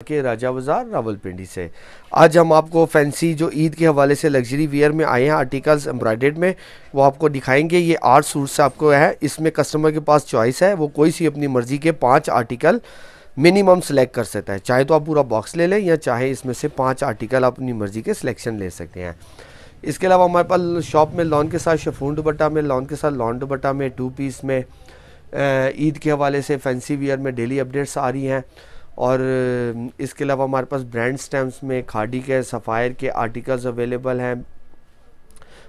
के राजा बाजार रावलपिंडी से। आज हम आपको फैंसी जो ईद के हवाले से लग्जरी वियर में आए हैं आर्टिकल्स एम्ब्रॉयडर्ड में, वो आपको दिखाएंगे। ये 8 सूट से आपको है। इसमें कस्टमर के पास चॉइस है, वो कोई सी अपनी मर्ज़ी के 5 आर्टिकल मिनिमम सेलेक्ट कर सकता है। चाहे तो आप पूरा बॉक्स ले लें या चाहे इसमें से 5 आर्टिकल आप अपनी मर्ज़ी के सिलेक्शन ले सकते हैं। इसके अलावा हमारे पास शॉप में लॉन के साथ शिफॉन दुपट्टा में, लॉन के साथ लॉन दुपट्टा में, 2 पीस में ईद के हवाले से फैंसी वियर में डेली अपडेट्स आ रही हैं। और इसके अलावा हमारे पास ब्रांड स्टैम्प्स में खादी के, सफ़ायर के आर्टिकल्स अवेलेबल हैं,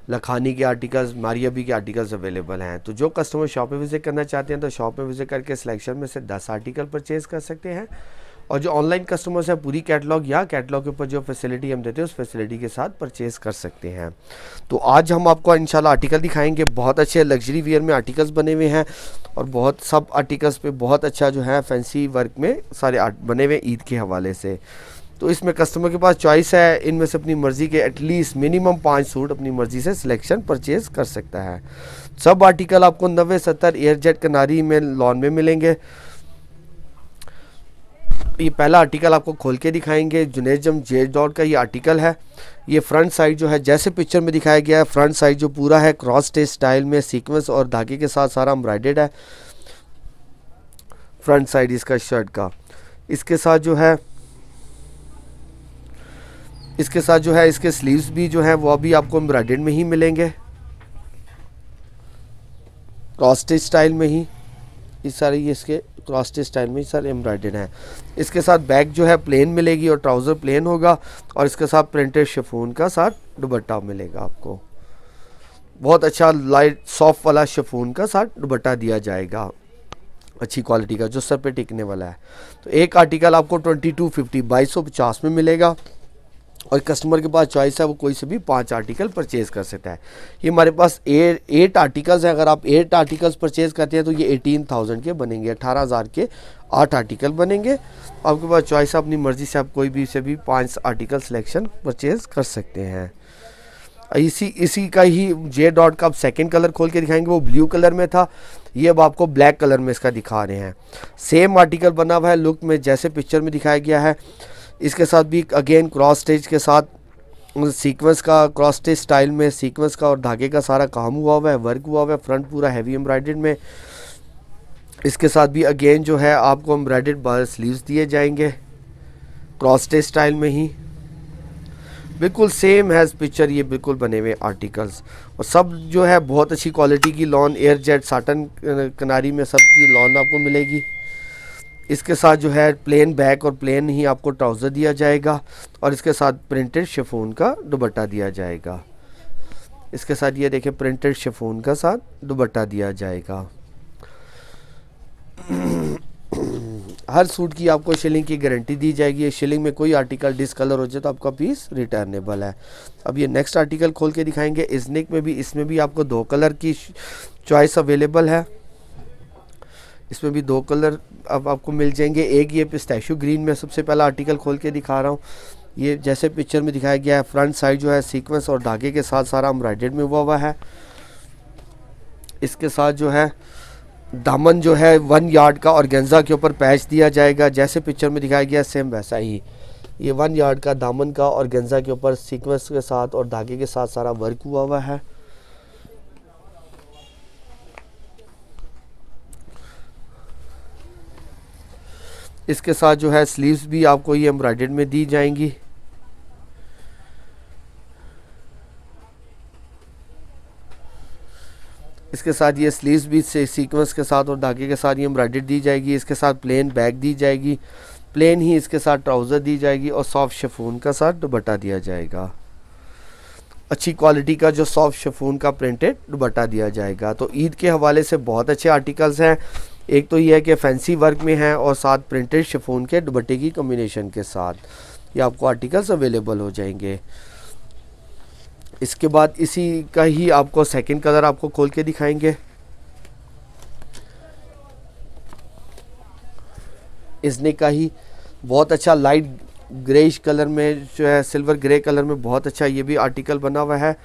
लखानी के आर्टिकल्स, मारियाबी के आर्टिकल्स अवेलेबल हैं। तो जो कस्टमर शॉप पे विज़िट करना चाहते हैं तो शॉप में विज़िट करके सिलेक्शन में से 10 आर्टिकल परचेज़ कर सकते हैं। और जो ऑनलाइन कस्टमर्स हैं पूरी कैटलॉग या कैटलॉग के ऊपर जो फैसिलिटी हम देते हैं उस फैसिलिटी के साथ परचेज़ कर सकते हैं। तो आज हम आपको इंशाल्लाह आर्टिकल दिखाएंगे। बहुत अच्छे लग्जरी वियर में आर्टिकल्स बने हुए हैं और बहुत सब आर्टिकल्स पे बहुत अच्छा जो है फैंसी वर्क में सारे आर्ट बने हुए ईद के हवाले से। तो इसमें कस्टमर के पास चॉइस है, इनमें से अपनी मर्ज़ी के एटलीस्ट मिनिमम 5 सूट अपनी मर्ज़ी से सिलेक्शन परचेज़ कर सकता है। सब आर्टिकल आपको 90-70 एयरजेट कनारी में लॉन में मिलेंगे। ये पहला आर्टिकल आपको खोल के दिखाएंगे। जुनेजम जेड डॉट का ये आर्टिकल है। ये फ्रंट साइड जो है जैसे पिक्चर में दिखाया गया है, फ्रंट साइड जो पूरा है क्रॉस स्टिच स्टाइल में सीक्वेंस और धागे के साथ सारा एम्ब्रॉयडर्ड है। फ्रंट साइड इसका शर्ट का, इसके साथ जो है इसके स्लीव्स भी जो है वो भी आपको एम्ब्रॉयडर्ड में ही मिलेंगे, क्रॉस स्टिच स्टाइल में ही। इस सारे ये इसके क्रॉस स्टिच स्टाइल में सारे एम्ब्रॉयडर्ड हैं। इसके साथ बैक जो है प्लेन मिलेगी और ट्राउज़र प्लेन होगा और इसके साथ प्रिंटेड शिफॉन का साथ दुपट्टा मिलेगा आपको। बहुत अच्छा लाइट सॉफ्ट वाला शिफॉन का साथ दुपट्टा दिया जाएगा, अच्छी क्वालिटी का जो सर पे टिकने वाला है। तो एक आर्टिकल आपको 2250 2250 में मिलेगा और कस्टमर के पास चॉइस है, वो कोई से भी 5 आर्टिकल परचेज़ कर सकता है। ये हमारे पास 8 आर्टिकल्स हैं। अगर आप 8 आर्टिकल्स परचेज़ करते हैं तो ये 18,000 के बनेंगे, 18,000 के 8 आर्टिकल बनेंगे। आपके पास चॉइस है, अपनी मर्ज़ी से आप कोई भी से भी 5 आर्टिकल सिलेक्शन परचेज़ कर सकते हैं। इसी का ही जे डॉट का आप सेकेंड कलर खोल के दिखाएंगे, वो ब्लू कलर में था, ये अब आपको ब्लैक कलर में इसका दिखा रहे हैं। सेम आर्टिकल बना हुआ है लुक में जैसे पिक्चर में दिखाया गया है। इसके साथ भी अगेन क्रॉस स्टिच के साथ सीक्वेंस का, क्रॉस स्टिच स्टाइल में सीक्वेंस का और धागे का सारा काम हुआ हुआ है, वर्क हुआ हुआ है। फ्रंट पूरा हैवी एम्ब्रॉयडर्ड में। इसके साथ भी अगेन जो है आपको एम्ब्रॉयडर्ड स्लीव्स दिए जाएंगे क्रॉस स्टिच स्टाइल में ही, बिल्कुल सेम है पिक्चर। ये बिल्कुल बने हुए आर्टिकल्स और सब जो है बहुत अच्छी क्वालिटी की लॉन, एयर जेट साटन किनारी में सब की लॉन आपको मिलेगी। इसके साथ जो है प्लेन बैक और प्लेन ही आपको ट्राउज़र दिया जाएगा और इसके साथ प्रिंटेड शिफॉन का दुपट्टा दिया जाएगा। इसके साथ ये देखें प्रिंटेड शिफॉन का साथ दुपट्टा दिया जाएगा। हर सूट की आपको शिलिंग की गारंटी दी जाएगी। शिलिंग में कोई आर्टिकल डिसकलर हो जाए तो आपका पीस रिटर्नेबल है। अब ये नेक्स्ट आर्टिकल खोल के दिखाएंगे। इस्निक में भी, इसमें भी आपको 2 कलर की चॉइस अवेलेबल है। इसमें भी 2 कलर अब आपको मिल जाएंगे। एक ये पिस्ताशियो ग्रीन में सबसे पहला आर्टिकल खोल के दिखा रहा हूँ। ये जैसे पिक्चर में दिखाया गया है, फ्रंट साइड जो है सीक्वेंस और धागे के साथ सारा एम्ब्रॉयडर्ड में हुआ है। इसके साथ जो है दामन जो है 1 यार्ड का ऑर्गेन्जा के ऊपर पैच दिया जाएगा, जैसे पिक्चर में दिखाया गया सेम वैसा ही। ये 1 यार्ड का दामन का ऑर्गेन्जा के ऊपर सीक्वेंस के साथ और धागे के साथ सारा वर्क हुआ हुआ है। इसके साथ जो है स्लीव्स भी आपको ये एम्ब्रॉयडर्ड में दी जाएंगी। इसके साथ ये स्लीव्स भी से सीक्वेंस के साथ और धागे के साथ ये एम्ब्रॉयडर्ड दी जाएगी। इसके साथ प्लेन बैक दी जाएगी, प्लेन ही इसके साथ ट्राउज़र दी जाएगी और सॉफ्ट शिफॉन का साथ दुपट्टा दिया जाएगा। अच्छी क्वालिटी का जो सॉफ्ट शिफॉन का प्रिंटेड दुपट्टा दिया जाएगा। तो ईद के हवाले से बहुत अच्छे आर्टिकल्स हैं। एक तो ये है कि फैंसी वर्क में है और साथ प्रिंटेड शिफॉन के दुपट्टे की कॉम्बिनेशन के साथ ये आपको आर्टिकल्स अवेलेबल हो जाएंगे। इसके बाद इसी का ही आपको सेकंड कलर आपको खोल के दिखाएंगे। इसने का ही बहुत अच्छा लाइट ग्रेइश कलर में जो है, सिल्वर ग्रे कलर में बहुत अच्छा ये भी आर्टिकल बना हुआ है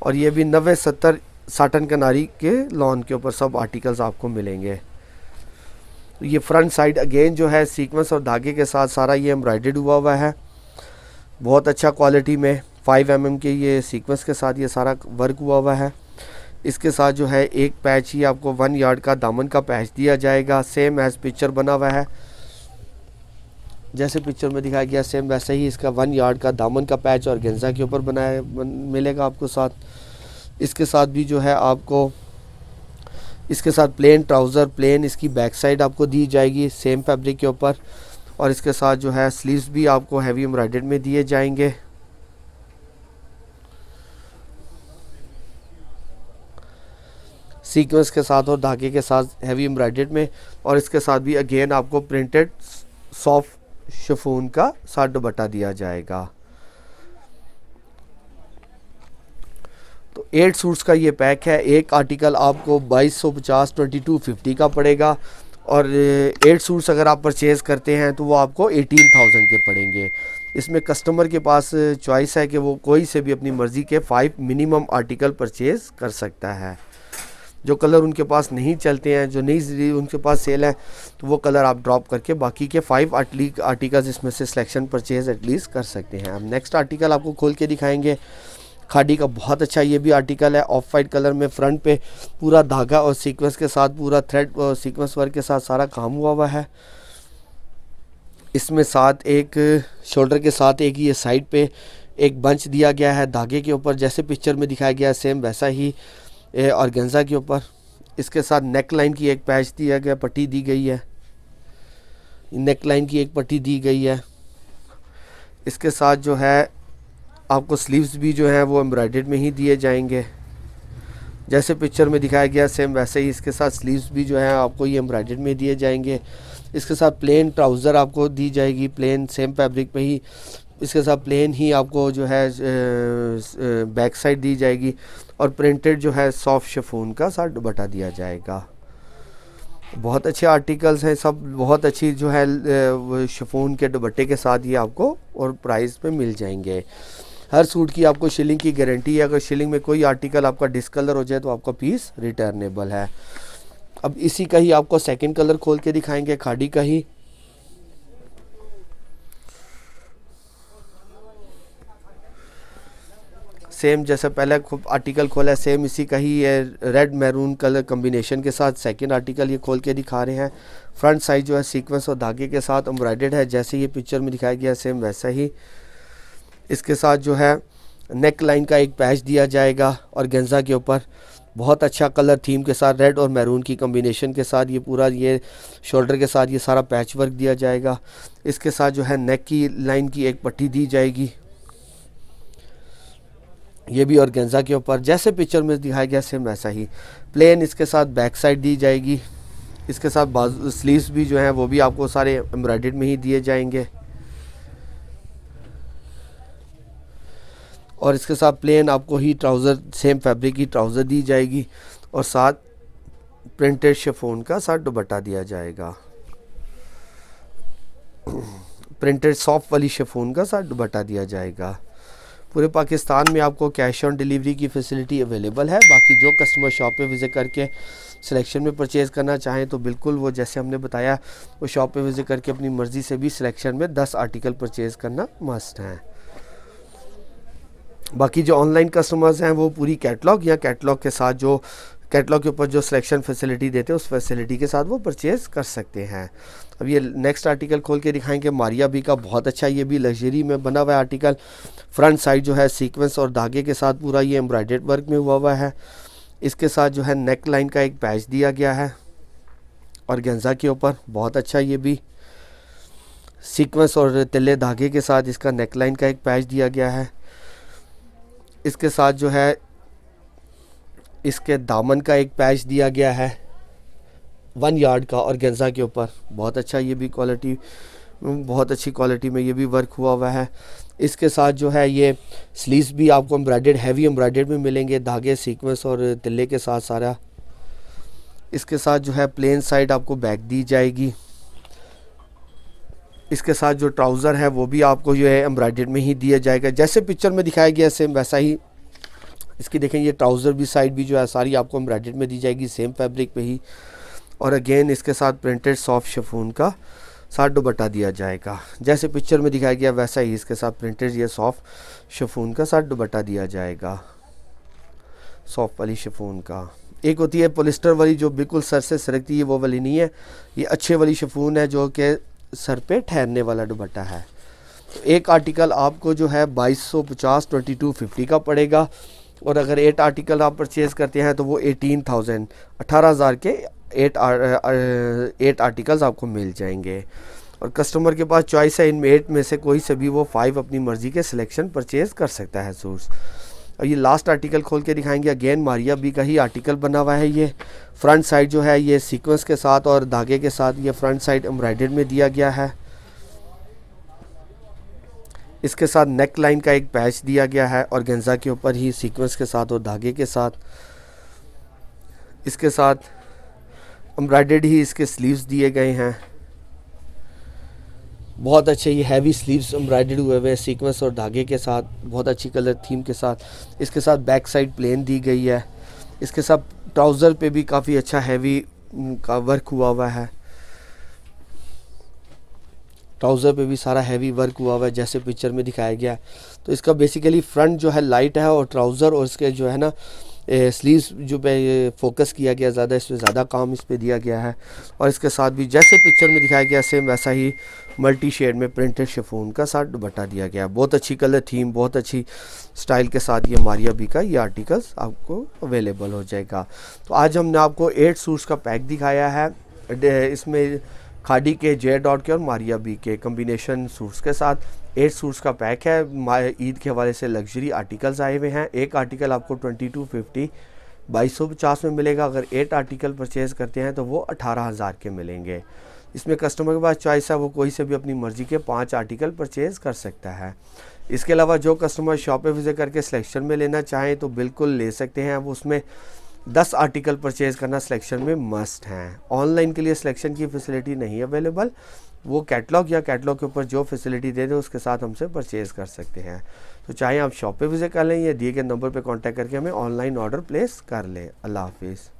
और ये भी 90-70 साटन कनारी के लॉन के ऊपर सब आर्टिकल्स आपको मिलेंगे। ये फ्रंट साइड अगेन जो है सीक्वेंस और धागे के साथ सारा ये एम्ब्रॉयडर्ड हुआ हुआ है, बहुत अच्छा क्वालिटी में। 5 mm के ये सीक्वेंस के साथ ये सारा वर्क हुआ हुआ है। इसके साथ जो है एक पैच ही आपको 1 यार्ड का दामन का पैच दिया जाएगा, सेम एज पिक्चर बना हुआ है, जैसे पिक्चर में दिखाया गया सेम वैसे ही इसका 1 यार्ड का दामन का पैच और गेंजा के ऊपर बनाया मिलेगा आपको साथ। इसके साथ भी जो है आपको इसके साथ प्लेन ट्राउज़र, प्लेन इसकी बैक साइड आपको दी जाएगी सेम फैब्रिक के ऊपर, और इसके साथ जो है स्लीव्स भी आपको हैवी एम्ब्रॉयडर्ड में दिए जाएंगे। सीक्वेंस के साथ और धागे के साथ हैवी एम्ब्रॉयडर्ड में, और इसके साथ भी अगेन आपको प्रिंटेड सॉफ्ट शिफॉन का साथ दुपट्टा दिया जाएगा। तो 8 सूट्स का ये पैक है। एक आर्टिकल आपको 2250 2250 का पड़ेगा, और 8 सूट्स अगर आप परचेज़ करते हैं तो वो आपको 18,000 के पड़ेंगे। इसमें कस्टमर के पास चॉइस है कि वो कोई से भी अपनी मर्ज़ी के 5 मिनिमम आर्टिकल परचेज़ कर सकता है। जो कलर उनके पास नहीं चलते हैं, जो नहीं उनके पास सेल है, तो वो कलर आप ड्रॉप करके बाकी के 5 आर्टिकल्स इसमें से सिलेक्शन परचेज़ एटलीस्ट कर सकते हैं। अब नेक्स्ट आर्टिकल आपको खोल के दिखाएंगे। खादी का बहुत अच्छा ये भी आर्टिकल है, ऑफ वाइट कलर में, फ्रंट पे पूरा धागा और सीक्वेंस के साथ पूरा थ्रेड और सीक्वेंस वर्क के साथ सारा काम हुआ हुआ है। इसमें साथ एक शोल्डर के साथ एक ये साइड पे एक बंच दिया गया है धागे के ऊपर, जैसे पिक्चर में दिखाया गया सेम वैसा ही ऑर्गेन्जा के ऊपर। इसके साथ नेक लाइन की एक पैच दिया गया, पट्टी दी गई है, नेक लाइन की एक पट्टी दी गई है। इसके साथ जो है आपको स्लीव्स भी जो है वो एम्ब्रॉयडर्ड में ही दिए जाएंगे, जैसे पिक्चर में दिखाया गया सेम वैसे ही इसके साथ स्लीव्स भी जो है आपको ये एम्ब्रॉयडर्ड में दिए जाएंगे। इसके साथ प्लेन ट्राउज़र आपको दी जाएगी, प्लेन सेम फैब्रिक में ही, इसके साथ प्लेन ही आपको जो है बैक साइड दी जाएगी, और प्रिंटेड जो है सॉफ्ट शिफॉन का साथ दुपट्टा दिया जाएगा। बहुत अच्छे आर्टिकल्स हैं सब, बहुत अच्छी जो है शिफॉन के दुपट्टे के साथ ये आपको और प्राइस पे मिल जाएंगे। हर सूट की आपको शिलिंग की गारंटी है, अगर शिलिंग में कोई आर्टिकल आपका डिसकलर हो जाए तो आपका पीस रिटर्नेबल है। अब इसी का ही आपको सेकंड कलर खोल के दिखाएंगे, खादी का ही। सेम जैसे पहले आर्टिकल खोला है सेम इसी का ही है, रेड मैरून कलर कॉम्बिनेशन के साथ सेकंड आर्टिकल ये खोल के दिखा रहे हैं। फ्रंट साइड जो है सीक्वेंस और धागे के साथ एम्ब्रॉयडर्ड है, जैसे ये पिक्चर में दिखाया गया सेम वैसा ही। इसके साथ जो है नेक लाइन का एक पैच दिया जाएगा और गेंजा के ऊपर, बहुत अच्छा कलर थीम के साथ रेड और मैरून की कॉम्बिनेशन के साथ ये पूरा ये शोल्डर के साथ ये सारा पैच वर्क दिया जाएगा। इसके साथ जो है नेक की लाइन की एक पट्टी दी जाएगी, ये भी और गेंजा के ऊपर, जैसे पिक्चर में दिखाया गया सेम वैसा ही। प्लेन इसके साथ बैक साइड दी जाएगी। इसके साथ बाजू स्लीव्स भी जो हैं वो भी आपको सारे एम्ब्रॉयडर्ड में ही दिए जाएंगे, और इसके साथ प्लेन आपको ही ट्राउज़र सेम फैब्रिक की ट्राउज़र दी जाएगी, और साथ प्रिंटेड शिफॉन का साथ दुपट्टा दिया जाएगा, प्रिंटेड सॉफ्ट वाली शिफॉन का साथ दुपट्टा दिया जाएगा। पूरे पाकिस्तान में आपको कैश ऑन डिलीवरी की फैसिलिटी अवेलेबल है। बाकी जो कस्टमर शॉप पे विज़िट करके सिलेक्शन में परचेज़ करना चाहें तो बिल्कुल वो जैसे हमने बताया वो शॉप पे विज़िट करके अपनी मर्ज़ी से भी सिलेक्शन में 10 आर्टिकल परचेज़ करना मस्ट है। बाकी जो ऑनलाइन कस्टमर्स हैं वो पूरी कैटलॉग या कैटलॉग के साथ जो कैटलॉग के ऊपर जो सिलेक्शन फैसिलिटी देते हैं उस फैसिलिटी के साथ वो परचेज़ कर सकते हैं। अब ये नेक्स्ट आर्टिकल खोल के दिखाएंगे, मारिया बी का बहुत अच्छा ये भी लग्जरी में बना हुआ है आर्टिकल। फ्रंट साइड जो है सीक्वेंस और धागे के साथ पूरा ये एम्ब्रॉयडर्ड वर्क में हुआ है। इसके साथ जो है नेक लाइन का एक पैच दिया गया है और गेंजा के ऊपर, बहुत अच्छा ये भी सीक्वेंस और तिल्ले धागे के साथ इसका नेक लाइन का एक पैच दिया गया है। इसके साथ जो है इसके दामन का एक पैच दिया गया है 1 यार्ड का और गेंजा के ऊपर, बहुत अच्छा ये भी क्वालिटी, बहुत अच्छी क्वालिटी में ये भी वर्क हुआ है। इसके साथ जो है ये स्लीव्स भी आपको एम्ब्रॉयडर्ड हैवी एम्ब्रॉयडर्ड में मिलेंगे, धागे सीक्वेंस और तिल्ले के साथ सारा। इसके साथ जो है प्लेन साइड आपको बैक दी जाएगी। इसके साथ जो ट्राउज़र है वो भी आपको जो है एम्ब्रॉयडर्ड में ही दिया जाएगा, जैसे पिक्चर में दिखाया गया सेम वैसा ही। इसकी देखें ये ट्राउज़र भी साइड भी जो है सारी आपको एम्ब्रॉयडर्ड में दी जाएगी सेम फैब्रिक पे ही। और अगेन इसके साथ प्रिंटेड सॉफ्ट शिफॉन का साथ दुपट्टा दिया जाएगा। जैसे पिक्चर में दिखाया गया वैसा ही इसके साथ प्रिंटेड ये सॉफ्ट शिफॉन का साथ दुपट्टा दिया जाएगा, सॉफ्ट वाली शिफॉन का। एक होती है पॉलिस्टर वाली जो बिल्कुल सर से सरकती है, वो वाली नहीं है, ये अच्छे वाली शिफॉन है जो कि सर पे ठहरने वाला दुपट्टा है। तो एक आर्टिकल आपको जो है 2250 2250 का पड़ेगा, और अगर 8 आर्टिकल आप परचेज़ करते हैं तो वो 18,000 के 8 आर्टिकल्स आपको मिल जाएंगे। और कस्टमर के पास चॉइस है इनमें 8 में से कोई से भी वो 5 अपनी मर्ज़ी के सिलेक्शन परचेज़ कर सकता है सूट्स। और ये लास्ट आर्टिकल खोल के दिखाएंगे, अगेन मारिया बी का ही आर्टिकल बना हुआ है। ये फ्रंट साइड जो है ये सीक्वेंस के साथ और धागे के साथ ये फ्रंट साइड एम्ब्रॉयडर्ड में दिया गया है। इसके साथ नेक लाइन का एक पैच दिया गया है और गेंजा के ऊपर ही सीक्वेंस के साथ और धागे के साथ। इसके साथ एम्ब्रॉयडर्ड ही इसके स्लीव्स दिए गए हैं, बहुत अच्छे ये हैवी स्लीव्स एम्ब्रॉयडर्ड हुए हुए सीक्वेंस और धागे के साथ, बहुत अच्छी कलर थीम के साथ। इसके साथ बैक साइड प्लेन दी गई है। इसके साथ ट्राउज़र पे भी काफ़ी अच्छा हैवी का वर्क हुआ हुआ है, ट्राउज़र पे भी सारा हैवी वर्क हुआ हुआ है जैसे पिक्चर में दिखाया गया है। तो इसका बेसिकली फ्रंट जो है लाइट है और ट्राउज़र और इसके जो है ना स्लीव्स जो पे फोकस किया गया ज़्यादा, इसमें ज़्यादा काम इस पे दिया गया है। और इसके साथ भी जैसे पिक्चर में दिखाया गया सेम वैसा ही मल्टी शेड में प्रिंटेड शिफॉन का साथ दुपट्टा दिया गया है। बहुत अच्छी कलर थीम, बहुत अच्छी स्टाइल के साथ ये मारिया बी का ये आर्टिकल्स आपको अवेलेबल हो जाएगा। तो आज हमने आपको 8 सूट्स का पैक दिखाया है, इसमें खादी के, जे डॉट के और मारिया बी के कम्बिनेशन सूट्स के साथ 8 सूट्स का पैक है। ईद के हवाले से लग्जरी आर्टिकल्स आए हुए हैं। एक आर्टिकल आपको 2250 2250 में मिलेगा। अगर 8 आर्टिकल परचेज़ करते हैं तो वो 18,000 के मिलेंगे। इसमें कस्टमर के पास चॉइस है, वो कोई से भी अपनी मर्ज़ी के 5 आर्टिकल परचेज़ कर सकता है। इसके अलावा जो कस्टमर शॉप पे विज़िट करके सिलेक्शन में लेना चाहें तो बिल्कुल ले सकते हैं। वो उसमें 10 आर्टिकल परचेज़ करना सिलेक्शन में मस्ट हैं। ऑनलाइन के लिए सिलेक्शन की फ़ैसिलिटी नहीं अवेलेबल, वो कैटलॉग या कैटलॉग के ऊपर जो फैसिलिटी दे दे उसके साथ हमसे परचेज़ कर सकते हैं। तो चाहे आप शॉप पे विज़िट कर लें या दिए गए नंबर पे कांटेक्ट करके हमें ऑनलाइन ऑर्डर प्लेस कर लें। अल्लाह हाफिज़।